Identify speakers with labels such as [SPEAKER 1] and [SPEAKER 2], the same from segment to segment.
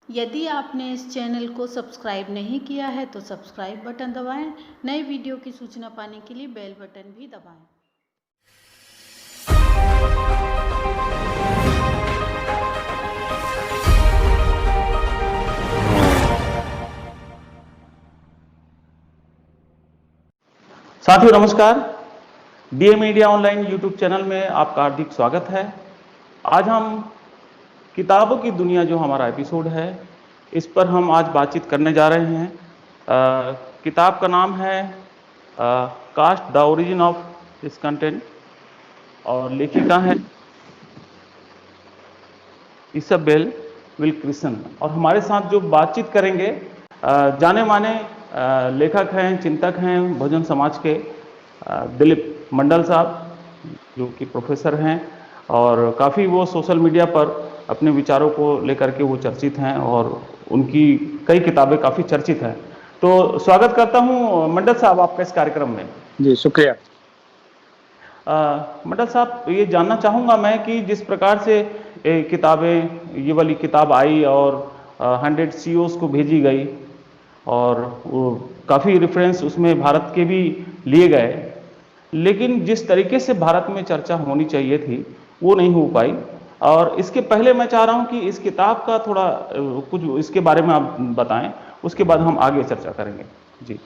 [SPEAKER 1] यदि आपने इस चैनल को सब्सक्राइब नहीं किया है तो सब्सक्राइब बटन दबाएं। नए वीडियो की सूचना पाने के लिए बेल बटन भी दबाएं।
[SPEAKER 2] साथियों नमस्कार, DA media online YouTube channel में आपका हार्दिक स्वागत है। आज हम किताबों की दुनिया जो हमारा एपिसोड है, इस पर हम आज बातचीत करने जा रहे हैं। किताब का नाम है caste the origin of this content और लेखिका है इसाबेल विल्किंसन। और हमारे साथ जो बातचीत करेंगे जाने माने लेखक हैं, चिंतक हैं बहुजन समाज के दिलीप मंडल साहब, जो कि प्रोफेसर हैं और काफ़ी वो सोशल मीडिया पर अपने विचारों को लेकर के वो चर्चित हैं और उनकी कई किताबें काफ़ी चर्चित हैं। तो स्वागत करता हूं मंडल साहब आपका इस कार्यक्रम में।
[SPEAKER 3] जी शुक्रिया।
[SPEAKER 2] मंडल साहब, ये जानना चाहूँगा मैं कि जिस प्रकार से किताबें, ये वाली किताब आई और 100 CEOs को भेजी गई और वो काफ़ी रेफरेंस उसमें भारत के भी लिए गए, लेकिन जिस तरीके से भारत में चर्चा होनी चाहिए थी वो नहीं हो पाई। और इसके पहले मैं चाह रहा हूँ कि इस किताब का थोड़ा कुछ इसके बारे में आप बताएं, उसके बाद हम आगे चर्चा करेंगे। जी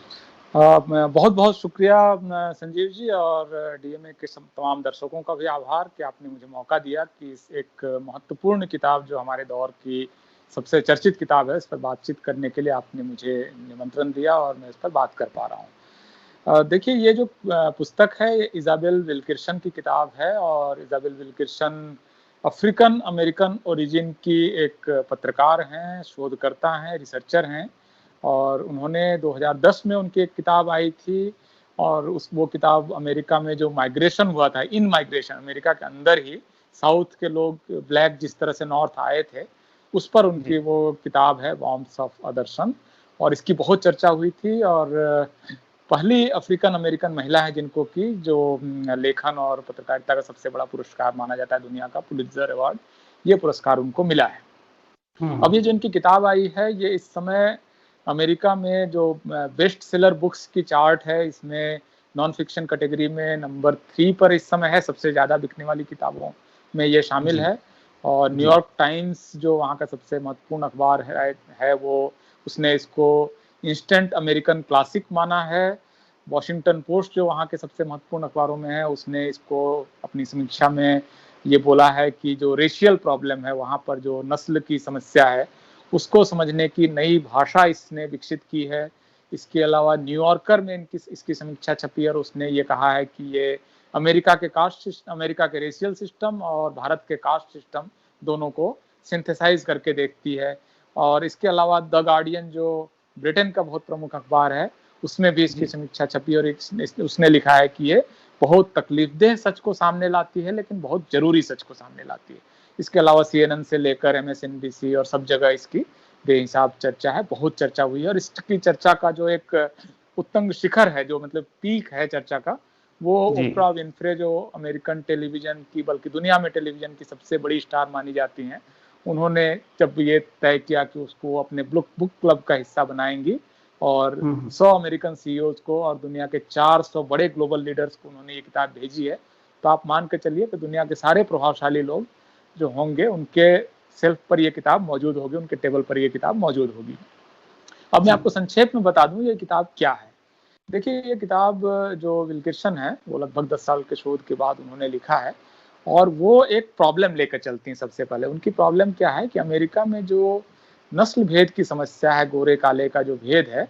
[SPEAKER 3] बहुत बहुत शुक्रिया संजीव जी, और डीएमए के तमाम दर्शकों का भी आभार कि आपने मुझे मौका दिया कि इस एक महत्वपूर्ण किताब जो हमारे दौर की सबसे चर्चित किताब है, इस पर बातचीत करने के लिए आपने मुझे निमंत्रण दिया और मैं इस पर बात कर पा रहा हूँ। देखिए, ये जो पुस्तक है ये इसाबेल विल्किंसन की किताब है, और Isabel Wilkinson African American origin की एक पत्रकार हैं, शोधकर्ता हैं, रिसर्चर हैं। और उन्होंने 2010 में उनकी एक किताब आई थी, और वो किताब अमेरिका में जो माइग्रेशन हुआ था, इन माइग्रेशन, अमेरिका के अंदर ही साउथ के लोग, ब्लैक जिस तरह से नॉर्थ आए थे, उस पर उनकी वो किताब है वॉर्म्स ऑफ अदर सन। और इसकी बहुत चर्चा हुई थी, और पहली अफ्रीकन अमेरिकन महिला है जिनको कि जो लेखन और पत्रकारिता का सबसे बड़ा पुरस्कार माना जाता है दुनिया का, पुलित्जर अवार्ड, ये पुरस्कार उनको मिला है। अब ये जो इनकी किताब आई है, ये इस समय अमेरिका में जो बेस्ट सेलर बुक्स की चार्ट है, इसमें नॉन फिक्शन कैटेगरी में नंबर 3 पर इस समय है, सबसे ज़्यादा बिकने वाली किताबों में ये शामिल है। और न्यूयॉर्क टाइम्स जो वहाँ का सबसे महत्वपूर्ण अखबार है वो, उसने इसको इंस्टेंट अमेरिकन क्लासिक माना है। वॉशिंगटन पोस्ट जो वहाँ के सबसे महत्वपूर्ण अखबारों में है, उसने इसको अपनी समीक्षा में ये बोला है कि जो रेशियल प्रॉब्लम है वहाँ पर, जो नस्ल की समस्या है, उसको समझने की नई भाषा इसने विकसित की है। इसके अलावा न्यूयॉर्कर में इसकी समीक्षा छपी और उसने ये कहा है कि ये अमेरिका के रेशियल सिस्टम और भारत के कास्ट सिस्टम दोनों को सिंथेसाइज करके देखती है। और इसके अलावा द गार्डियन जो ब्रिटेन का बहुत प्रमुख अखबार है, उसमें भी इसकी समीक्षा छपी और उसने लिखा है कि ये बहुत तकलीफदेह सच को सामने लाती है, लेकिन बहुत जरूरी सच को सामने लाती है। इसके अलावा CNN से लेकर MSNBC और सब जगह इसकी बेहिसाब चर्चा है, बहुत चर्चा हुई है। और इसकी चर्चा का जो एक उत्तुंग शिखर है, जो मतलब पीक है चर्चा का, वो ओप्रा विन्फ्रे, जो अमेरिकन टेलीविजन की, बल्कि दुनिया में टेलीविजन की सबसे बड़ी स्टार मानी जाती हैं, उन्होंने जब ये तय किया कि उसको अपने बुक क्लब का हिस्सा बनाएंगी और 100 अमेरिकन CEOs को और दुनिया के 400 बड़े ग्लोबल लीडर्स को उन्होंने ये किताब भेजी है, तो आप मान के चलिए कि दुनिया के सारे प्रभावशाली लोग जो होंगे उनके सेल्फ पर ये किताब मौजूद होगी, उनके टेबल पर ये किताब मौजूद होगी। अब मैं आपको संक्षेप में बता दूं ये किताब क्या है। देखिए, ये किताब जो विल्किंसन है वो लगभग 10 साल के शोध के बाद उन्होंने लिखा है, और वो एक प्रॉब्लम लेकर चलती हैं। सबसे पहले उनकी प्रॉब्लम क्या है कि अमेरिका में जो नस्ल भेद की समस्या है, गोरे काले का जो भेद है,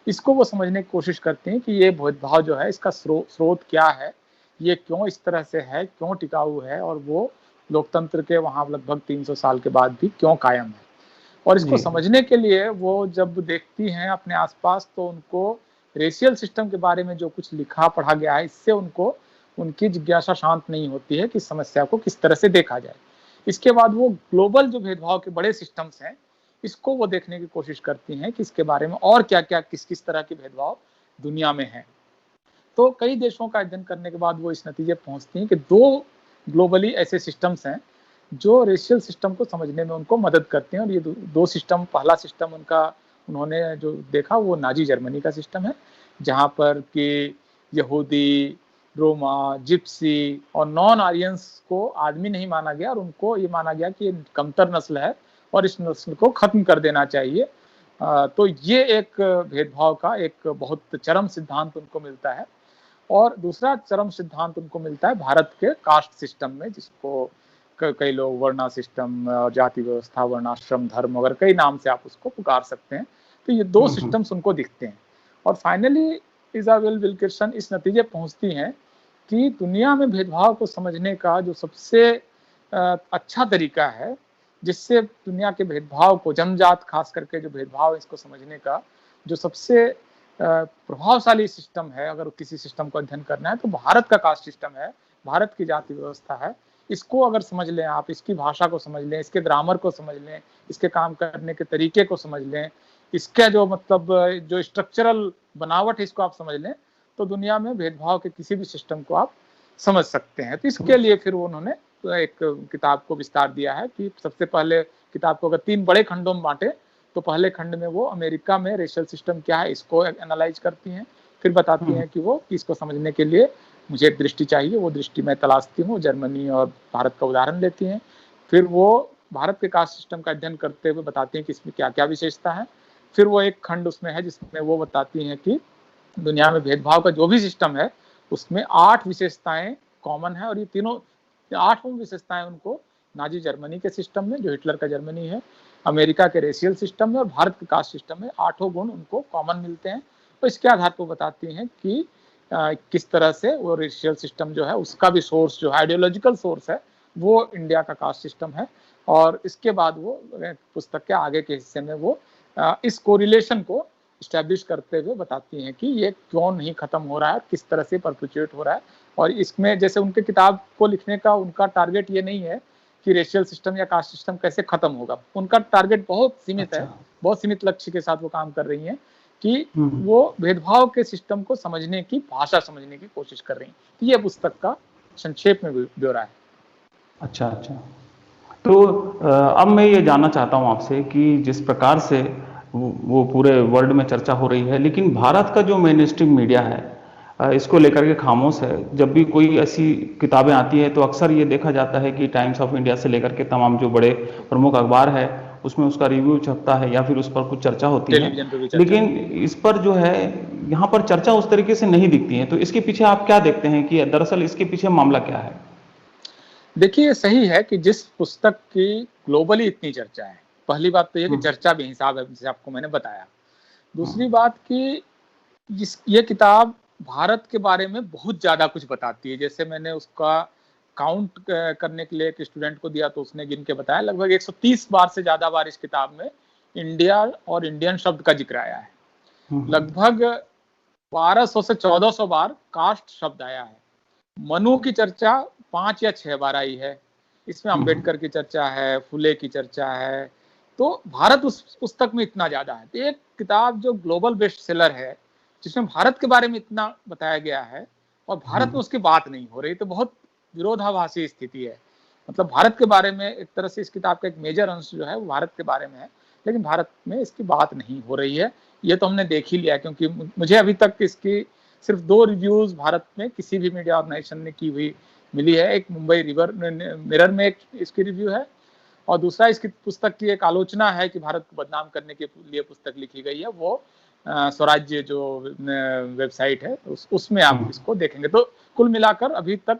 [SPEAKER 3] इसको वो समझने की कोशिश करती हैं कि ये भेदभाव जो है इसका स्रोत क्या है, ये क्यों इस तरह से है, क्यों टिकाऊ है, और वो लोकतंत्र के वहाँ लगभग 300 साल के बाद भी क्यों कायम है। और इसको समझने के लिए वो जब देखती हैं अपने आसपास, तो उनको रेशियल सिस्टम के बारे में जो कुछ लिखा पढ़ा गया है, इससे उनको उनकी जिज्ञासा शांत नहीं होती है कि इस समस्या को किस तरह से देखा जाए। इसके बाद वो ग्लोबल जो भेदभाव के बड़े सिस्टम्स हैं, इसको वो देखने की कोशिश करती हैं कि इसके बारे में और क्या क्या, किस किस तरह के भेदभाव दुनिया में है। तो कई देशों का अध्ययन करने के बाद वो इस नतीजे पहुंचती हैं कि 2 ग्लोबली ऐसे सिस्टम्स हैं जो रेशियल सिस्टम को समझने में उनको मदद करते हैं। और ये दो सिस्टम, पहला सिस्टम उनका उन्होंने जो देखा वो नाजी जर्मनी का सिस्टम है, जहाँ पर कि यहूदी, रोमा, जिप्सी और नॉन आर्यंस को आदमी नहीं माना गया और उनको ये माना गया कि ये कमतर नस्ल है और इस नस्ल को खत्म कर देना चाहिए। तो ये एक भेदभाव का एक बहुत चरम सिद्धांत उनको मिलता है। और दूसरा चरम सिद्धांत उनको मिलता है भारत के कास्ट सिस्टम में, जिसको कई लोग वर्णा सिस्टम, जाति व्यवस्था, वर्णाश्रम धर्म वगैरह कई नाम से आप उसको पुकार सकते हैं। तो ये दो सिस्टम्स उनको दिखते हैं। और फाइनली इजाबेल विल्किंसन इस नतीजे पहुंचती हैं कि दुनिया में भेदभाव को समझने का जो सबसे अच्छा तरीका है, जिससे दुनिया के भेदभाव को, जन्मजात खास करके जो भेदभाव है इसको समझने का जो सबसे प्रभावशाली सिस्टम है, अगर किसी सिस्टम को अध्ययन करना है तो भारत का कास्ट सिस्टम है, भारत की जाति व्यवस्था है। इसको अगर समझ लें आप, इसकी भाषा को समझ लें, इसके ग्रामर को समझ लें, इसके काम करने के तरीके को समझ लें, इसके जो मतलब जो स्ट्रक्चरल बनावट है इसको आप समझ लें, तो दुनिया में भेदभाव के किसी भी सिस्टम को आप समझ सकते हैं। तो इसके लिए फिर उन्होंने एक किताब को विस्तार दिया है कि सबसे पहले किताब को अगर 3 बड़े खंडों में बांटे तो पहले खंड में वो अमेरिका में रेशियल सिस्टम क्या है इसको एनालाइज करती हैं, फिर बताती हैं कि वो इसको समझने के लिए मुझे एक दृष्टि चाहिए, वो दृष्टि मैं तलाशती हूँ, जर्मनी और भारत का उदाहरण लेती हैं। फिर वो भारत के कास्ट सिस्टम का अध्ययन करते हुए बताती हैं कि इसमें क्या क्या विशेषता है। फिर वो एक खंड उसमें है जिसमें वो बताती हैं कि दुनिया में भेदभाव का जो भी सिस्टम है उसमें 8 विशेषताएं कॉमन है, और ये तीनों 8 विशेषताएं उनको नाजी जर्मनी के सिस्टम में, जो हिटलर का जर्मनी है, अमेरिका के रेशियल सिस्टम में और भारत के कास्ट सिस्टम में 8 गुण उनको कॉमन मिलते हैं। तो इसके आधार पर बताती हैं कि किस तरह से वो रेशियल सिस्टम जो है उसका भी सोर्स जो है, आइडियोलॉजिकल सोर्स है, वो इंडिया का कास्ट सिस्टम है। और इसके बाद वो पुस्तक के आगे के हिस्से में वो इस कोरिलेशन को स्टैब्लिश करते हुए बताती हैं कि ये क्यों नहीं खत्म हो रहा है, किस तरह से परपेचुएट हो रहा है। और इसमें जैसे उनके किताब को लिखने का उनका टारगेट ये नहीं है कि रेशियल सिस्टम या कास्ट सिस्टम कैसे खत्म होगा, उनका टारगेट बहुत सीमित है, बहुत सीमित लक्ष्य के साथ वो काम कर रही हैं कि वो भेदभाव के सिस्टम को समझने की भाषा समझने की कोशिश कर रही हैं। तो ये पुस्तक का संक्षेप में ब्यौरा है।
[SPEAKER 2] अच्छा। तो अब मैं ये जानना चाहता हूँ आपसे कि जिस प्रकार से वो पूरे वर्ल्ड में चर्चा हो रही है, लेकिन भारत का जो मेन स्ट्रीम मीडिया है इसको लेकर के खामोश है। जब भी कोई ऐसी किताबें आती है तो अक्सर ये देखा जाता है कि टाइम्स ऑफ इंडिया से लेकर के तमाम जो बड़े प्रमुख अखबार है उसमें उसका रिव्यू छपता है या फिर उस पर कुछ चर्चा होती है, लेकिन इस पर जो है यहाँ पर चर्चा उस तरीके से नहीं दिखती है। तो इसके पीछे आप क्या देखते हैं कि दरअसल इसके पीछे मामला क्या है?
[SPEAKER 3] देखिए, सही है कि जिस पुस्तक की ग्लोबली इतनी चर्चा है, पहली बात तो ये कि चर्चा भी हिसाब है, जैसे आपको मैंने बताया। दूसरी बात कि ये किताब भारत के बारे में बहुत ज्यादा कुछ बताती है। जैसे मैंने उसका काउंट करने के लिए एक स्टूडेंट को दिया तो उसने गिन के बताया लगभग 130 बार से ज्यादा बार इस किताब में इंडिया और इंडियन शब्द का जिक्र आया है। लगभग 1200 से 1400 बार कास्ट शब्द आया है। मनु की चर्चा 5 या 6 बार आई है। इसमें अंबेडकर की चर्चा है, फुले की चर्चा है। तो भारत उस पुस्तक में इतना ज्यादा है। तो एक किताब जो ग्लोबल बेस्ट सेलर है, जिसमें भारत के बारे में इतना बताया गया है और भारत में उसकी बात नहीं हो रही, तो बहुत विरोधाभासी स्थिति है। मतलब भारत के बारे में एक तरह से इस किताब का एक मेजर अंश जो है वो भारत के बारे में है, लेकिन भारत में इसकी बात नहीं हो रही है। ये तो हमने देख ही लिया, क्योंकि मुझे अभी तक इसकी सिर्फ 2 रिव्यूज भारत में किसी भी मीडिया ऑर्गेनाइजेशन ने की हुई मिली है। एक मुंबई मिरर में एक इसकी रिव्यू है, और दूसरा इसकी पुस्तक की एक आलोचना है कि भारत को बदनाम करने के लिए पुस्तक लिखी गई है। वो स्वराज्य जो वेबसाइट है उसमें आप इसको देखेंगे। तो कुल मिलाकर अभी तक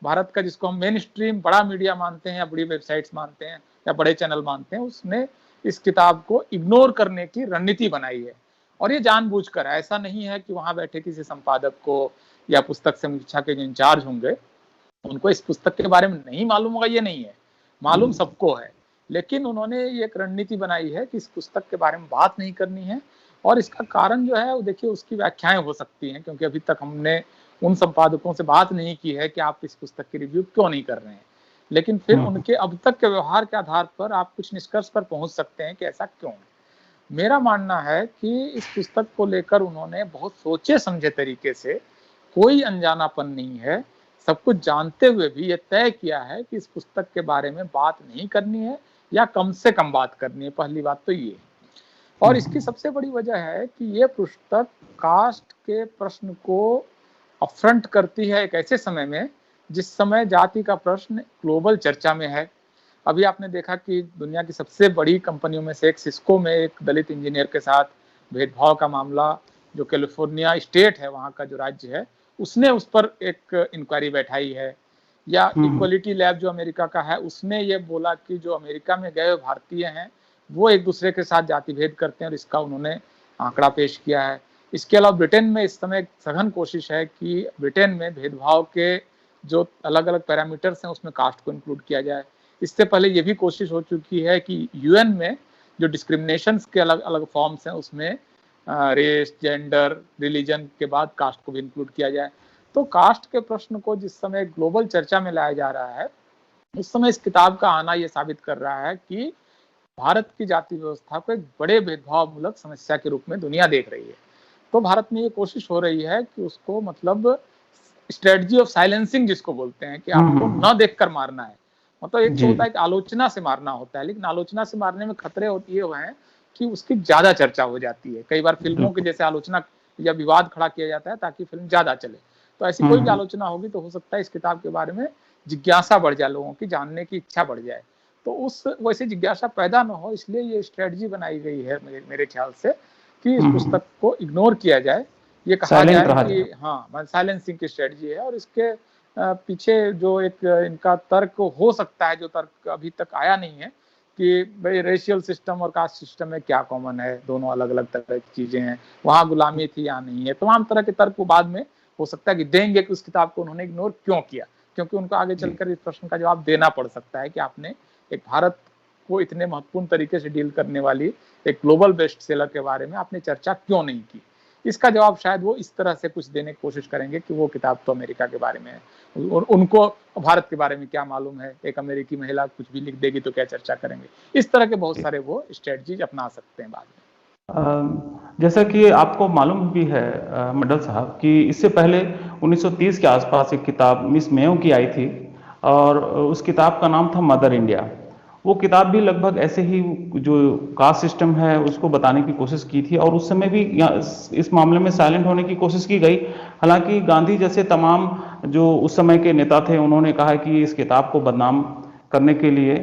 [SPEAKER 3] भारत का, जिसको हम मेन स्ट्रीम बड़ा मीडिया मानते हैं या बड़ी वेबसाइट्स मानते हैं या बड़े चैनल मानते हैं, उसने इस किताब को इग्नोर करने की रणनीति बनाई है। और ये जानबूझकर है, ऐसा नहीं है कि वहां बैठे किसी संपादक को या पुस्तक समीक्षा के जो इंचार्ज होंगे उनको इस पुस्तक के बारे में नहीं मालूम होगा, ये नहीं है, मालूम सबको है। लेकिन उन्होंने ये एक रणनीति बनाई है कि इस पुस्तक के बारे में बात नहीं करनी है। और इसका कारण जो है वो देखिए, उसकी व्याख्याएं हो सकती हैं, क्योंकि अभी तक हमने उन संपादकों से बात नहीं की है कि आप इस पुस्तक की रिव्यू क्यों नहीं कर रहे हैं। लेकिन फिर उनके अब तक के व्यवहार के आधार पर आप कुछ निष्कर्ष पर पहुंच सकते हैं कि ऐसा क्यों है। मेरा मानना है कि इस पुस्तक को लेकर उन्होंने बहुत सोचे समझे तरीके से, कोई अनजानापन नहीं है, सब कुछ जानते हुए भी ये तय किया है कि इस पुस्तक के बारे में बात नहीं करनी है या कम से कम बात करनी है। पहली बात तो ये, और इसकी सबसे बड़ी वजह है कि ये पुस्तक कास्ट के प्रश्न को अफरंट करती है एक ऐसे समय में जिस समय जाति का प्रश्न ग्लोबल चर्चा में है। अभी आपने देखा कि दुनिया की सबसे बड़ी कंपनियों में से एक सिस्को में एक दलित इंजीनियर के साथ भेदभाव का मामला, जो कैलिफोर्निया स्टेट है, वहाँ का जो राज्य है, उसने उस पर एक इंक्वायरी बैठाई है। या इक्वलिटी लैब जो अमेरिका का है, उसने ये बोला कि जो अमेरिका में गए भारतीय हैं वो एक दूसरे के साथ जाति भेद करते हैं, और इसका उन्होंने आंकड़ा पेश किया है। इसके अलावा ब्रिटेन में इस समय सघन कोशिश है कि ब्रिटेन में भेदभाव के जो अलग अलग पैरामीटर्स हैं उसमें कास्ट को इंक्लूड किया जाए। इससे पहले ये भी कोशिश हो चुकी है कि यूएन में जो डिस्क्रिमिनेशन के अलग अलग फॉर्म्स हैं उसमें रेस, जेंडर, रिलीजन के बाद कास्ट को भी इंक्लूड किया जाए। तो कास्ट के प्रश्न को जिस समय ग्लोबल चर्चा में लाया जा रहा है, उस समय इस किताब का आना ये साबित कर रहा है कि भारत की जाति व्यवस्था को एक बड़े भेदभाव मूलक समस्या के रूप में दुनिया देख रही है। तो भारत में ये कोशिश हो रही है कि उसको, मतलब स्ट्रेटजी ऑफ साइलेंसिंग जिसको बोलते हैं, कि आपको न देखकर मारना है। मतलब एक तो होता है कि आलोचना से मारना होता है, लेकिन आलोचना से मारने में खतरे ये हुए हैं कि उसकी ज्यादा चर्चा हो जाती है। कई बार फिल्मों के जैसे आलोचना या विवाद खड़ा किया जाता है ताकि फिल्म ज्यादा चले। तो ऐसी कोई भी आलोचना होगी तो हो सकता है इस किताब के बारे में जिज्ञासा बढ़ जाए, लोगों की जानने की इच्छा बढ़ जाए। तो उस वैसे जिज्ञासा पैदा न हो, इसलिए ये स्ट्रेटजी बनाई गई है मेरे ख्याल से कि इस पुस्तक को इग्नोर किया जाए, ये कहा जाए कि हाँ साइलेंसिंग की स्ट्रेटजी है। और इसके पीछे जो एक इनका तर्क हो सकता है, जो तर्क अभी तक आया नहीं है, कि भाई रेशियल सिस्टम और कास्ट सिस्टम में क्या कॉमन है, दोनों अलग अलग तरह की चीजें हैं, वहां गुलामी थी या नहीं है, तमाम तरह के तर्क वो बाद में हो सकता है कि देंगे कि उस किताब को उन्होंने इग्नोर क्यों किया, क्योंकि उनको आगे चलकर इस प्रश्न का जवाब देना पड़ सकता है कि आपने एक भारत को इतने महत्वपूर्ण तरीके से डील करने वाली एक ग्लोबल बेस्ट सेलर के बारे में आपने चर्चा क्यों नहीं की। इसका जवाब शायद वो इस तरह से कुछ देने की कोशिश करेंगे कि वो किताब तो अमेरिका के बारे में है, और उनको भारत के बारे में क्या मालूम है, एक अमेरिकी महिला कुछ भी लिख देगी तो क्या चर्चा करेंगे। इस तरह के बहुत सारे वो स्ट्रेटजीज अपना सकते हैं बाद में।
[SPEAKER 2] जैसा कि आपको मालूम भी है मंडल साहब, कि इससे पहले 1930 के आसपास एक किताब मिस मेयो की आई थी, और उस किताब का नाम था मदर इंडिया। वो किताब भी लगभग ऐसे ही जो कास्ट सिस्टम है उसको बताने की कोशिश की थी, और उस समय भी इस मामले में साइलेंट होने की कोशिश की गई। हालांकि गांधी जैसे तमाम जो उस समय के नेता थे, उन्होंने कहा कि इस किताब को बदनाम करने के लिए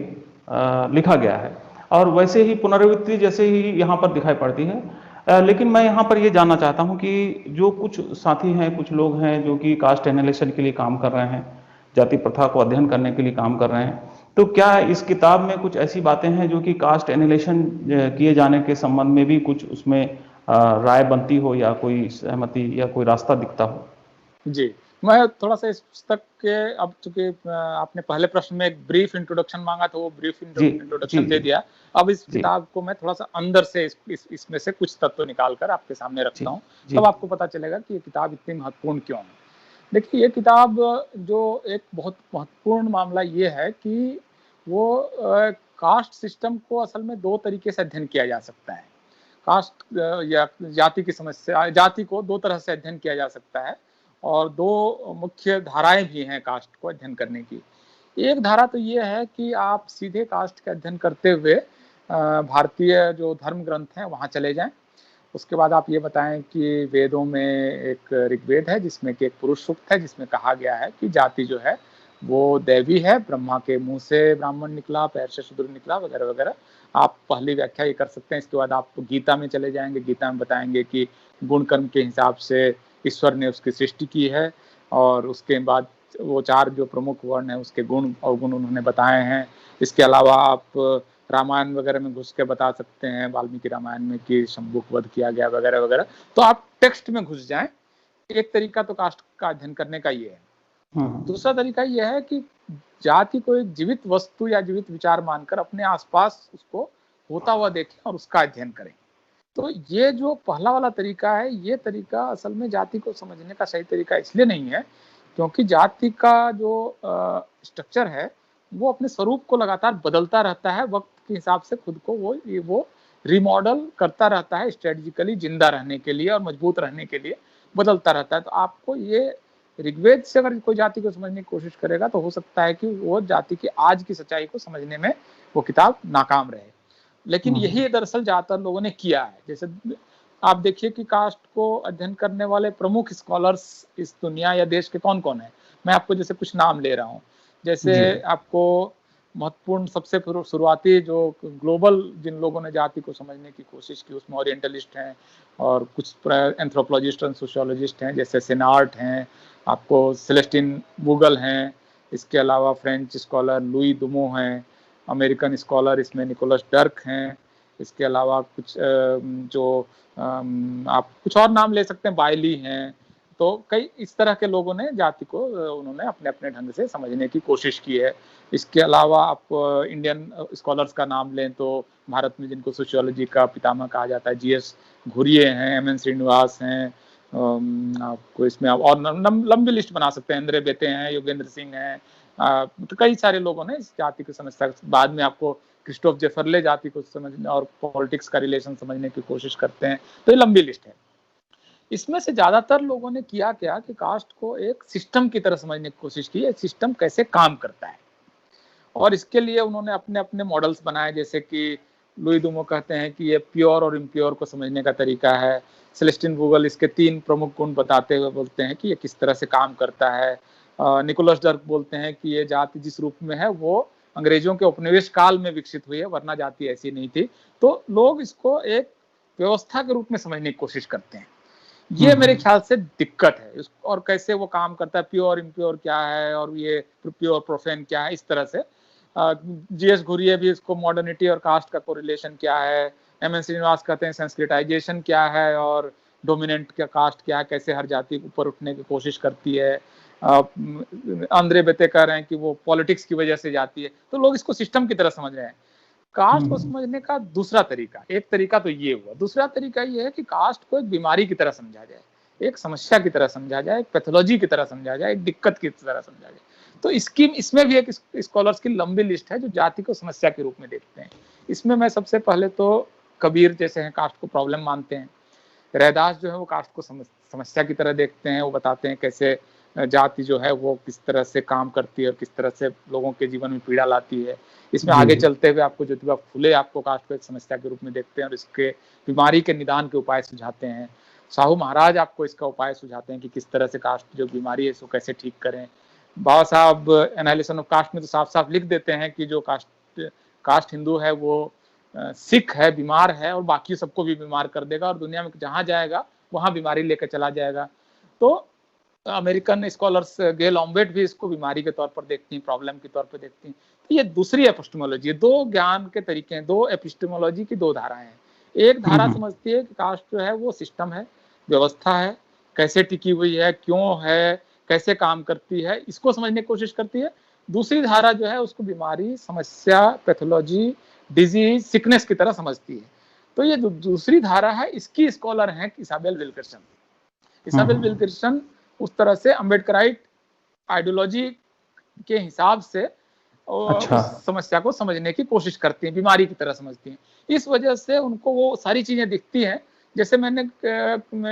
[SPEAKER 2] लिखा गया है, और वैसे ही पुनरावृत्ति जैसे ही यहाँ पर दिखाई पड़ती है। लेकिन मैं यहाँ पर ये जानना चाहता हूँ कि जो कुछ साथी हैं, कुछ लोग हैं जो कि कास्ट एनालिसिस के लिए काम कर रहे हैं, जाति प्रथा को अध्ययन करने के लिए काम कर रहे हैं, तो क्या इस किताब में कुछ ऐसी बातें हैं जो कि कास्ट एनालिसिस किए जाने के संबंध में भी कुछ उसमें राय बनती हो, या कोई सहमति या कोई रास्ता दिखता हो?
[SPEAKER 3] जी, मैं थोड़ा सा इस पुस्तक के, अब चूंकि आपने पहले प्रश्न में एक ब्रीफ इंट्रोडक्शन मांगा था, वो ब्रीफ इंट्रोडक्शन दे दिया। अब इस किताब को मैं थोड़ा सा अंदर से इसमें से कुछ तत्व निकाल कर आपके सामने रखता हूँ, तब आपको पता चलेगा कि ये किताब इतनी महत्वपूर्ण क्यों है। देखिए, ये किताब जो एक बहुत महत्वपूर्ण मामला ये है कि वो कास्ट सिस्टम को असल में दो तरीके से अध्ययन किया जा सकता है। कास्ट या जाति की समस्या, जाति को दो तरह से अध्ययन किया जा सकता है, और दो मुख्य धाराएं भी हैं कास्ट को अध्ययन करने की। एक धारा तो ये है कि आप सीधे कास्ट का अध्ययन करते हुए भारतीय जो धर्म ग्रंथ हैं वहाँ चले जाएं। उसके बाद आप ये बताएं कि वेदों में एक ऋग्वेद है जिसमें कि एक पुरुष सूक्त है जिसमें कहा गया है कि जाति जो है वो दैवी है, ब्रह्मा के मुंह से ब्राह्मण निकला, पैर से शूद्र निकला, वगैरह वगैरह। आप पहली व्याख्या ये कर सकते हैं। इसके बाद आप गीता में चले जाएंगे, गीता में बताएंगे कि गुण कर्म के हिसाब से ईश्वर ने उसकी सृष्टि की है, और उसके बाद वो चार जो प्रमुख वर्ण है उसके गुण अवगुण उन्होंने बताए हैं। इसके अलावा आप रामायण वगैरह में घुस के बता सकते हैं, वाल्मीकि रामायण में कि शंभु वध किया गया, वगैरह वगैरह। तो आप टेक्स्ट में घुस जाएं। एक तरीका तो कास्ट का अध्ययन करने का ये है। दूसरा तरीका ये है कि जाति को एक जीवित वस्तु या जीवित विचार मानकर अपने आसपास उसको होता हुआ देखें और उसका अध्ययन करें। तो ये जो पहला वाला तरीका है, ये तरीका असल में जाति को समझने का सही तरीका इसलिए नहीं है क्योंकि जाति का जो स्ट्रक्चर है वो अपने स्वरूप को लगातार बदलता रहता है, वक्त के हिसाब से खुद को वो रिमॉडल करता रहता है, स्ट्रेटजिकली जिंदा रहने के लिए और मजबूत रहने के लिए बदलता रहता है। तो आपको ये ऋग्वेद से अगर कोई जाति को समझने की कोशिश करेगा तो हो सकता है कि वो जाति की आज की सच्चाई को समझने में वो किताब नाकाम रहे। लेकिन यही दरअसल ज्यादातर लोगों ने किया है। जैसे आप देखिए कि कास्ट को अध्ययन करने वाले प्रमुख स्कॉलर्स इस दुनिया या देश के कौन कौन है। मैं आपको जैसे कुछ नाम ले रहा हूँ। जैसे आपको महत्वपूर्ण सबसे शुरुआती जो ग्लोबल जिन लोगों ने जाति को समझने की कोशिश की उसमें ओरिएंटलिस्ट हैं और कुछ एंथ्रोपोलॉजिस्ट और सोशियोलॉजिस्ट हैं, जैसे सेनार्ट हैं, आपको सेलेस्टिन वुगल हैं, इसके अलावा फ्रेंच स्कॉलर लुई दुमो हैं, अमेरिकन स्कॉलर इसमें निकोलस डर्क हैं, इसके अलावा कुछ जो आप कुछ और नाम ले सकते हैं, बायली हैं। तो कई इस तरह के लोगों ने जाति को उन्होंने अपने अपने ढंग से समझने की कोशिश की है। इसके अलावा आप इंडियन स्कॉलर्स का नाम लें तो भारत में जिनको सोशियोलॉजी का पितामह कहा जाता है, जीएस घुरिये हैं, एमएन श्रीनिवास हैं, आपको इसमें आप और लंबी लिस्ट बना सकते हैं, इंद्रे बेते हैं, योगेंद्र सिंह हैं। तो कई सारे लोगों ने इस जाति की समस्या, बाद में आपको क्रिस्टोफ जेफरले जाति को समझने और पॉलिटिक्स का रिलेशन समझने की कोशिश करते हैं। तो ये लंबी लिस्ट है। इसमें से ज्यादातर लोगों ने किया क्या कि कास्ट को एक सिस्टम की तरह समझने की कोशिश की है, सिस्टम कैसे काम करता है, और इसके लिए उन्होंने अपने अपने मॉडल्स बनाए। जैसे कि लुई दुमो कहते हैं कि ये प्योर और इम्प्योर को समझने का तरीका है। सेलेस्टिन वुगल इसके 3 प्रमुख गुण बताते हुए बोलते हैं कि ये किस तरह से काम करता है। निकोलस डर्क बोलते हैं कि ये जाति जिस रूप में है वो अंग्रेजों के उपनिवेश काल में विकसित हुई है, वरना जाति ऐसी नहीं थी। तो लोग इसको एक व्यवस्था के रूप में समझने की कोशिश करते हैं। ये मेरे ख्याल से दिक्कत है। और कैसे वो काम करता है, प्योर इम्प्योर क्या है और ये प्योर प्रोफेन क्या है, इस तरह से जीएस घुरिये भी इसको मॉडर्निटी और कास्ट का कोरिलेशन क्या है, एमएन श्रीनिवास कहते हैं संस्कृताइजेशन क्या है और डोमिनेंट क्या कास्ट क्या है, कैसे हर जाति ऊपर उठने की कोशिश करती है। अंद्रे बेते कह रहे हैं कि वो पॉलिटिक्स की वजह से जाती है। तो लोग इसको सिस्टम की तरह समझ रहे हैं। कास्ट को समझने का दूसरा तरीका, एक तरीका तो ये हुआ, दूसरा तरीका ये है कि कास्ट को एक बीमारी की तरह समझा जाए, एक समस्या की तरह समझा जाए, एक पैथोलॉजी की तरह समझा जाए, एक दिक्कत की तरह समझा जाए। तो इसमें भी एक स्कॉलर्स की लंबी लिस्ट है जो जाति को समस्या के रूप में देखते हैं। इसमें मैं सबसे पहले तो कबीर जैसे हैं कास्ट को प्रॉब्लम मानते हैं। रैदास जो है वो कास्ट को समस्या की तरह देखते हैं। वो बताते हैं कैसे जाति जो है वो किस तरह से काम करती है और किस तरह से लोगों के जीवन में पीड़ा लाती है। इसमें आगे चलते हुए आपको ज्योतिबा फुले आपको कास्ट को एक समस्या के रूप में देखते हैं और इसके बीमारी के निदान के उपाय सुझाते हैं। साहू महाराज आपको इसका उपाय सुझाते हैं कि किस तरह से कास्ट जो बीमारी है इसको कैसे ठीक करें। बाबा साहब एनालिसिस ऑफ कास्ट में तो साफ साफ लिख देते हैं कि जो कास्ट हिंदू है वो सिख है, बीमार है और बाकी सबको भी बीमार कर देगा और दुनिया में जहां जाएगा वहां बीमारी लेकर चला जाएगा। तो अमेरिकन स्कॉलर्स गेल ऑम्बेट भी इसको बीमारी के तौर पर देखती हैं, प्रॉब्लम के तौर पर देखती हैं। तो ये दूसरी एपिस्टेमोलॉजी है, दो ज्ञान के तरीके हैं, दो एपिस्टेमोलॉजी की दो धाराएं हैं। एक धारा समझती है कि कास्ट जो है वो सिस्टम है, व्यवस्था है, कैसे टिकी हुई है, क्यों है, कैसे काम करती है, इसको समझने की कोशिश करती है। दूसरी धारा जो है उसको बीमारी, समस्या, पैथोलॉजी, डिजीज, सिकनेस की तरह समझती है। तो ये दूसरी धारा है, इसकी स्कॉलर हैं इसाबेल विल्किंसन। इसाबेल विल्किंसन उस तरह से अम्बेडकराइट आइडियोलॉजी के हिसाब से उस समस्या को समझने की कोशिश करती हैं, बीमारी की तरह समझती हैं। इस वजह से उनको वो सारी चीजें दिखती हैं। जैसे मैंने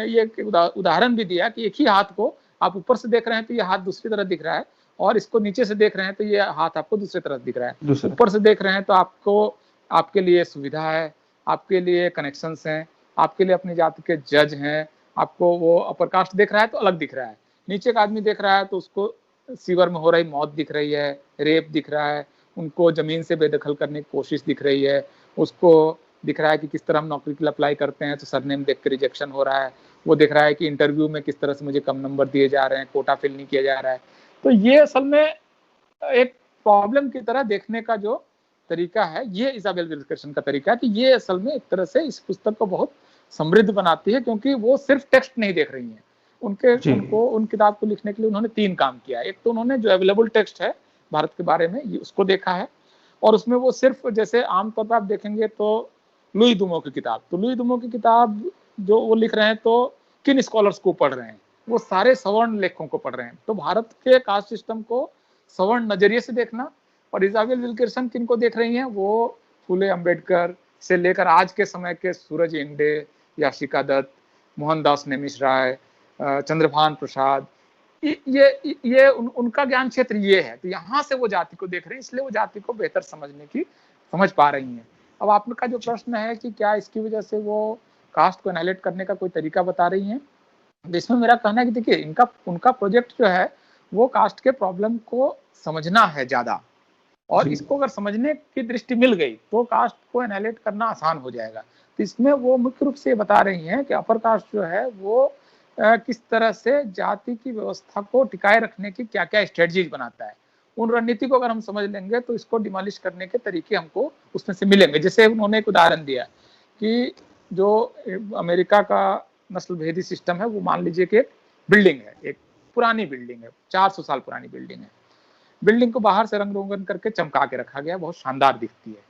[SPEAKER 3] ये उदाहरण भी दिया कि एक ही हाथ को आप ऊपर से देख रहे हैं तो ये हाथ दूसरी तरफ दिख रहा है, और इसको नीचे से देख रहे हैं तो ये हाथ आपको दूसरी तरफ दिख रहा है। ऊपर से देख रहे हैं तो आपके लिए सुविधा है, आपके लिए कनेक्शंस हैं, आपके लिए अपनी जाति के जज हैं, आपको वो अपर कास्ट देख रहा है तो अलग दिख रहा है। नीचे का आदमी देख रहा है तो उसको सीवर में हो रही मौत दिख रही है, रेप दिख रहा है, उनको जमीन से बेदखल करने की कोशिश दिख रही है, उसको दिख रहा है कि किस तरह हम नौकरी के लिए अप्लाई करते हैं तो सरनेम देख के रिजेक्शन हो रहा है, वो दिख रहा है कि इंटरव्यू में किस तरह से मुझे कम नंबर दिए जा रहे हैं, कोटा फिल नहीं किया जा रहा है। तो ये असल में एक प्रॉब्लम की तरह देखने का जो तरीका है, ये इसाबेल विल्किंसन का तरीका है कि ये असल में एक तरह से इस पुस्तक को बहुत समृद्ध बनाती है, क्योंकि वो सिर्फ टेक्स्ट नहीं देख रही हैं। उनको उन किताब को लिखने के लिए उन्होंने 3 काम किया। एक तो उन्होंने जो अवेलेबल टेक्स्ट है भारत के बारे में उसको देखा है, और उसमें वो सिर्फ जैसे आमतौर पर आप देखेंगे तो लुई दुमो की किताब, तो लुई दुमो की किताब जो वो लिख रहे हैं तो किन स्कॉलर्स को पढ़ रहे हैं, वो सारे सवर्ण लेखकों को पढ़ रहे हैं। तो भारत के कास्ट सिस्टम को सवर्ण नजरिए से देखना, और इसाबेल विल्किंसन किन को देख रही हैं, वो फुले अम्बेडकर से लेकर आज के समय के सूरज इंडे, याशिका दत्त, मोहनदास नेमिश राय, चंद्रभान प्रसाद, उनका ज्ञान क्षेत्र ये है, तो यहाँ से वो जाति को देख रहे हैं, इसलिए वो जाति को बेहतर समझ पा रही हैं। अब आपका जो प्रश्न है कि क्या इसकी वजह से वो कास्ट को एनालिट करने का कोई तरीका बता रही हैं, इसमें मेरा कहना है कि देखिए उनका प्रोजेक्ट जो है वो कास्ट के प्रॉब्लम को समझना है ज्यादा, और इसको अगर समझने की दृष्टि मिल गई तो कास्ट को एनालिट करना आसान हो जाएगा। तो इसमें वो मुख्य रूप से बता रही हैं कि अपर कास्ट जो है वो किस तरह से जाति की व्यवस्था को टिकाए रखने की क्या क्या स्ट्रेटजीज बनाता है। उन रणनीति को अगर हम समझ लेंगे तो इसको डिमोलिश करने के तरीके हमको उसमें से मिलेंगे। जैसे उन्होंने एक उदाहरण दिया कि जो अमेरिका का नस्ल भेदी सिस्टम है, वो मान लीजिए कि एक बिल्डिंग है, एक पुरानी बिल्डिंग है, 400 साल पुरानी बिल्डिंग है। बिल्डिंग को बाहर से रंग रोगन करके चमका के रखा गया, बहुत शानदार दिखती है।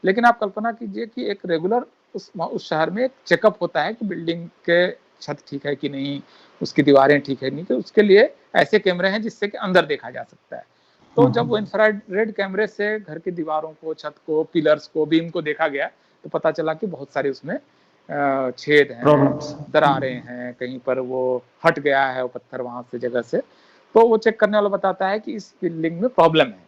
[SPEAKER 3] लेकिन आप कल्पना कीजिए कि एक रेगुलर उस शहर में एक चेकअप होता है कि बिल्डिंग के छत ठीक है कि नहीं, उसकी दीवारें ठीक है नहीं, तो उसके लिए ऐसे कैमरे हैं जिससे कि अंदर देखा जा सकता है। तो जब वो इंफ्रारेड कैमरे से घर की दीवारों को, छत को, पिलर्स को, बीम को देखा गया तो पता चला कि बहुत सारे उसमें छेद हैं, दरारें हैं, कहीं पर वो हट गया है वो पत्थर वहां से जगह से। तो वो चेक करने वाला बताता है कि इस बिल्डिंग में प्रॉब्लम है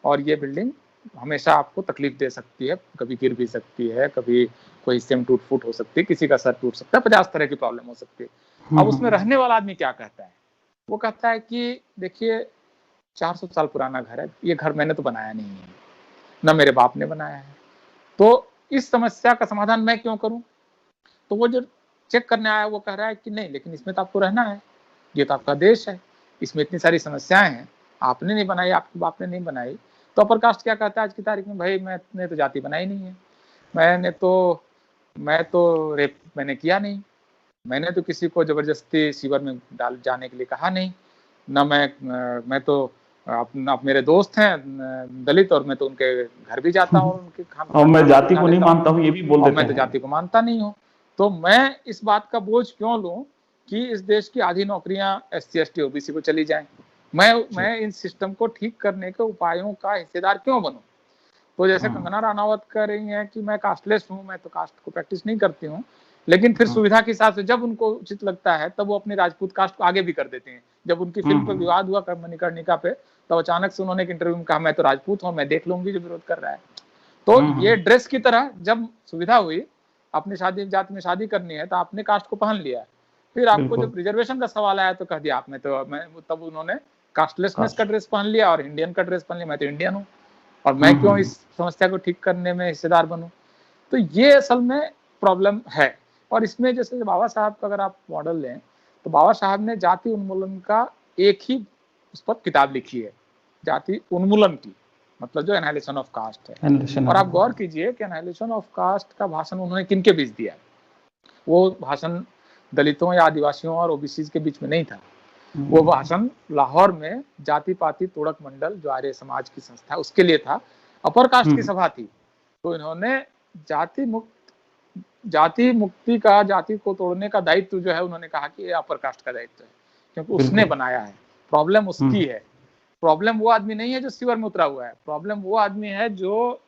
[SPEAKER 3] और ये बिल्डिंग हमेशा आपको तकलीफ दे सकती है, कभी गिर भी सकती है, कभी कोई हिस्से में टूट फूट हो सकती है, किसी का सर टूट सकता है, 50 तरह की प्रॉब्लम हो सकती है। अब उसमें रहने वाला आदमी क्या कहता है? वो कहता है कि देखिए 400 साल पुराना घर है, ये घर मैंने तो बनाया नहीं है, न मेरे बाप ने बनाया है, तो इस समस्या का समाधान मैं क्यों करूं? तो वो जो चेक करने आया वो कह रहा है कि नहीं, लेकिन इसमें तो आपको रहना है, ये तो आपका देश है, इसमें इतनी सारी समस्याएं हैं, आपने नहीं बनाई, आपके बाप ने नहीं बनाई। तो अपर कास्ट क्या कहता है आज की तारीख में? भाई मैंने तो जाति बनाई नहीं है, मैं तो रेप मैंने किया नहीं, मैंने तो किसी को जबरदस्ती सीवर में डाल जाने के लिए कहा नहीं, न मैं तो आप मेरे दोस्त हैं दलित और मैं तो उनके घर भी जाता हूँ, उनके खाना, और
[SPEAKER 2] मैं जाति को नहीं मानता हूँ, ये भी बोल देते हैं।
[SPEAKER 3] मैं तो जाति को मानता नहीं हूँ, तो मैं इस बात का बोझ क्यों लूं कि इस देश की आधी नौकरियां SC ST OBC को चली जाएं? मैं इन सिस्टम को ठीक करने के उपायों का हिस्सेदार क्यों बनूं? तो जैसे कंगना रनावत कह रही हैं कि मैं कास्टलेस हूं, मैं तो कास्ट को प्रैक्टिस नहीं करती हूँ, लेकिन फिर सुविधा के हिसाब से जब उनको उचित लगता है तब वो अपनी राजपूत कास्ट को आगे भी कर देते हैं। जब उनकी फिल्म पर विवाद हुआ मणिकर्णिका पे, तो अचानक से उन्होंने एक इंटरव्यू में कहा मैं तो राजपूत हूँ, मैं देख लूंगी जो विरोध कर रहा है। तो ये ड्रेस की तरह जब सुविधा हुई, अपनी जाति में शादी करनी है तो आपने कास्ट को पहन लिया, फिर आपको जब रिजर्वेशन का सवाल आया तो कह दिया आपने तो तब उन्होंने कास्टलेसनेस का ड्रेस पहन लिया और इंडियन का ड्रेस पहन लिया, मैं तो इंडियन हूँ और मैं क्यों इस समस्या को ठीक करने में हिस्सेदार बनूं? तो ये असल में प्रॉब्लम है। और इसमें जैसे बाबा साहब का अगर आप मॉडल लें तो बाबा साहब ने जाति उन्मूलन का एक ही उस पर किताब लिखी है, जाति उन्मूलन की, मतलब जो एनालिसिस ऑफ कास्ट है। और आप गौर कीजिए कि एनालिसिस ऑफ कास्ट का भाषण उन्होंने किनके बीच दिया? वो भाषण दलितों या आदिवासियों और ओबीसी के बीच में नहीं था, वो भाषण लाहौर में जाति पाति तोड़क मंडल जो आर्य समाज की संस्था है उसके लिए था, अपर कास्ट की सभा थी। तो इन्होंने जाति मुक्ति का, जाति को तोड़ने का दायित्व जो है उन्होंने कहा कि ये अपर कास्ट का दायित्व है, क्योंकि उसने बनाया है, प्रॉब्लम उसकी है। प्रॉब्लम वो आदमी नहीं है जो सीवर में उतरा हुआ है, प्रॉब्लम वो आदमी है जो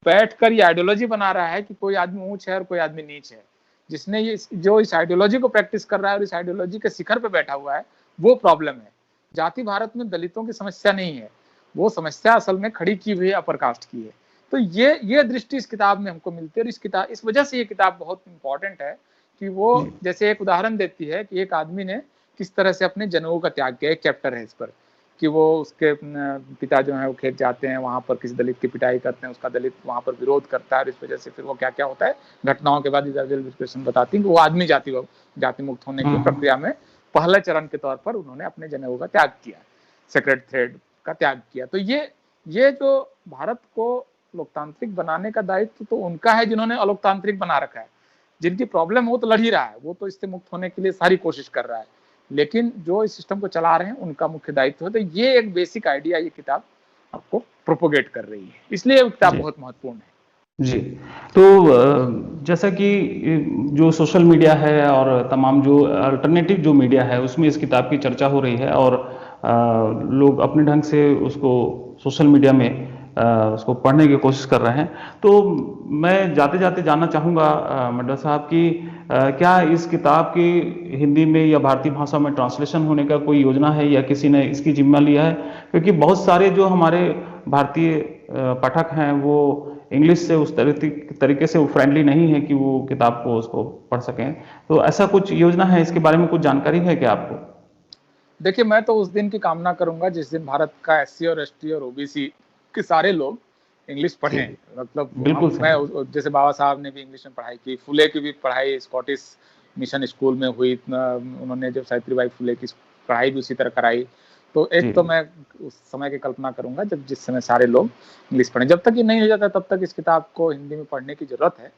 [SPEAKER 3] बैठकर ये आइडियोलॉजी बना रहा है कि कोई आदमी ऊंच है और कोई आदमी नीच है, जिसने ये जो इस आइडियोलॉजी को प्रैक्टिस कर रहा है और इस आइडियोलॉजी के शिखर पे बैठा हुआ है, वो प्रॉब्लम है। जाति भारत में दलितों की समस्या नहीं है, वो समस्या असल में खड़ी की हुई है अपर कास्ट की है। तो ये दृष्टि इस किताब में हमको मिलती है और इस वजह से ये किताब बहुत इंपॉर्टेंट है कि वो जैसे एक उदाहरण देती है कि एक आदमी ने किस तरह से अपने जनेऊ का त्याग किया। एक चैप्टर है इस पर कि वो उसके पिता जो है वो खेत जाते हैं, वहां पर किसी दलित की पिटाई करते हैं, उसका दलित वहां पर विरोध करता है और इस वजह से फिर वो क्या क्या होता है घटनाओं के बाद बताती है कि वो आदमी जाति मुक्त होने की प्रक्रिया में पहले चरण के तौर पर उन्होंने अपने जनेऊ का त्याग किया, सेक्रेट थ्रेड का त्याग किया। तो ये जो भारत को लोकतांत्रिक बनाने का दायित्व तो उनका है जिन्होंने अलोकतांत्रिक बना रखा है। जिनकी प्रॉब्लम है वो तो लड़ ही रहा है, वो तो इससे मुक्त होने के लिए सारी कोशिश कर रहा है, लेकिन जो इस सिस्टम को चला रहे हैं उनका मुख्य दायित्व है। तो ये एक बेसिक आइडिया ये किताब आपको प्रोपोगेट कर रही है, इसलिए ये किताब बहुत महत्वपूर्ण है
[SPEAKER 2] जी। तो जैसा कि जो सोशल मीडिया है और तमाम जो अल्टरनेटिव जो मीडिया है उसमें इस किताब की चर्चा हो रही है और लोग अपने ढंग से उसको सोशल मीडिया में उसको पढ़ने की कोशिश कर रहे हैं। तो मैं जाते जाते जानना चाहूँगा मंडल साहब कि क्या इस किताब की हिंदी में या भारतीय भाषा में ट्रांसलेशन होने का कोई योजना है या किसी ने इसकी जिम्मा लिया है? क्योंकि बहुत सारे जो हमारे भारतीय पाठक हैं वो इंग्लिश से उस तरीके से वो फ्रेंडली नहीं है कि वो किताब को उसको पढ़ सकें। तो ऐसा कुछ योजना है, इसके बारे में कुछ जानकारी है क्या आपको?
[SPEAKER 3] देखिए, मैं तो उस दिन की कामना करूंगा जिस दिन भारत का SC और ST और OBC के सारे लोग इंग्लिश पढ़ें। मतलब
[SPEAKER 2] बिल्कुल
[SPEAKER 3] मैं जैसे बाबा साहब ने भी इंग्लिश में पढ़ाई की, फुले की भी पढ़ाई स्कॉटिश मिशन स्कूल में हुई, उन्होंने जब सावित्रीबाई फुले की पढ़ाई भी उसी तरह कराई। तो एक तो मैं उस समय की कल्पना करूंगा जब जिस समय सारे लोग इंग्लिश पढ़ें। जब तक ये नहीं हो जाता तब तक इस किताब को हिंदी में पढ़ने की जरूरत है।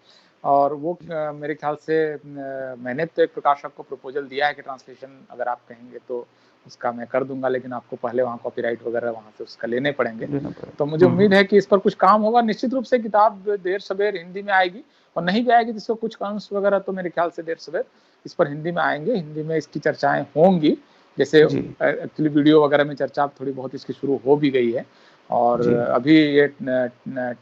[SPEAKER 3] और वो मेरे ख्याल से मैंने तो एक प्रकाशक को प्रपोजल दिया है कि ट्रांसलेशन अगर आप कहेंगे तो उसका मैं कर दूंगा, लेकिन आपको पहले वहाँ कॉपीराइट वगैरह वहाँ से उसका लेने पड़ेंगे। तो मुझे उम्मीद है कि इस पर कुछ काम होगा। निश्चित रूप से किताब देर सवेर हिंदी में आएगी, और नहीं भी आएगी जिसको कुछ अंश वगैरह तो मेरे ख्याल से देर सवेर इस पर हिंदी में आएंगे, हिंदी में इसकी चर्चाएं होंगी। जैसे एक्चुअली वीडियो वगैरह में चर्चा थोड़ी बहुत इसकी शुरू हो भी गई है, और अभी ये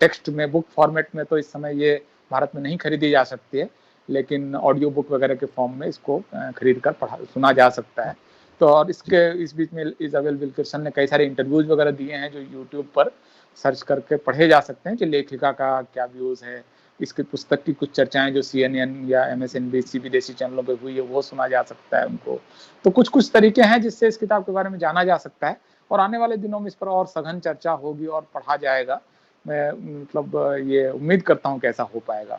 [SPEAKER 3] टेक्स्ट में बुक फॉर्मेट में तो इस समय ये भारत में नहीं खरीदी जा सकती है, लेकिन ऑडियो बुक वगैरह के फॉर्म में इसको खरीद कर सुना जा सकता है। तो और इस बीच में इजाबेल विल्किंसन ने कई सारे इंटरव्यूज वगैरह दिए हैं जो यूट्यूब पर सर्च करके पढ़े जा सकते हैं कि लेखिका का क्या व्यूज है। इसकी पुस्तक की कुछ चर्चाएं जो CNN या MSNBC विदेशी चैनलों पे हुई है वो सुना जा सकता है उनको। तो कुछ तरीके हैं जिससे इस किताब के बारे में जाना जा सकता है, और आने वाले दिनों में इस पर और सघन चर्चा होगी और पढ़ा जाएगा। मैं मतलब ये उम्मीद करता हूँ कि ऐसा हो पाएगा।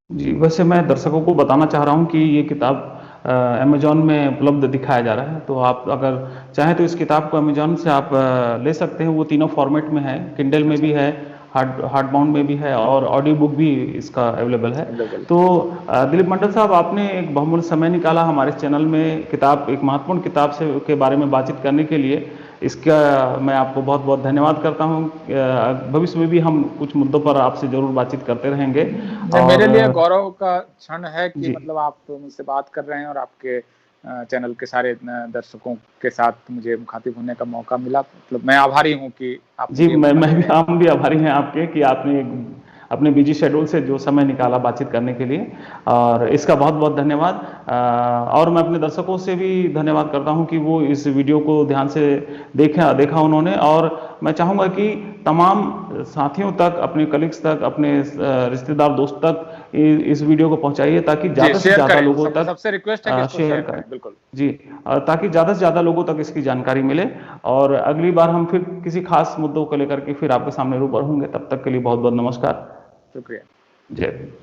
[SPEAKER 2] जी, वैसे मैं दर्शकों को बताना चाह रहा हूँ कि ये किताब अमेजॉन में उपलब्ध दिखाया जा रहा है, तो आप अगर चाहें तो इस किताब को अमेजॉन से आप ले सकते हैं। वो तीनों फॉर्मेट में है, किंडल में भी है, हार्ड बाउंड में भी है, और ऑडियो बुक भी इसका अवेलेबल है। तो दिलीप मंडल साहब, आपने एक बहुमूल्य समय निकाला हमारे चैनल में किताब, एक महत्वपूर्ण किताब से के बारे में बातचीत करने के लिए। इसका मैं आपको बहुत बहुत धन्यवाद करता हूं। भविष्य में भी हम कुछ मुद्दों पर आपसे जरूर बातचीत करते रहेंगे।
[SPEAKER 3] और मेरे लिए गौरव का क्षण है कि मतलब आप मुझसे बात कर रहे हैं और आपके चैनल के सारे दर्शकों के साथ मुझे मुखातिब होने का मौका मिला। मतलब मैं आभारी हूं कि आप। जी,
[SPEAKER 2] हम भी आभारी हैं आपके कि आपने अपने बिजी शेड्यूल से जो समय निकाला बातचीत करने के लिए, और इसका बहुत बहुत धन्यवाद। और मैं अपने दर्शकों से भी धन्यवाद करता हूं कि वो इस वीडियो को ध्यान से देखा उन्होंने। और मैं चाहूँगा कि तमाम साथियों तक, अपने कलीग्स तक, अपने रिश्तेदार दोस्त तक इस वीडियो को पहुंचाइए, ताकि ज़्यादा से ज़्यादा लोगों तक
[SPEAKER 3] सबसे रिक्वेस्ट है कि
[SPEAKER 2] शेयर करें। बिल्कुल जी, ताकि ज़्यादा से ज़्यादा लोगों तक इसकी जानकारी मिले। और अगली बार हम फिर किसी खास मुद्दों को लेकर के फिर आपके सामने रूबरू होंगे। तब तक के लिए बहुत बहुत नमस्कार।
[SPEAKER 3] शुक्रिया।
[SPEAKER 2] जय हिंद।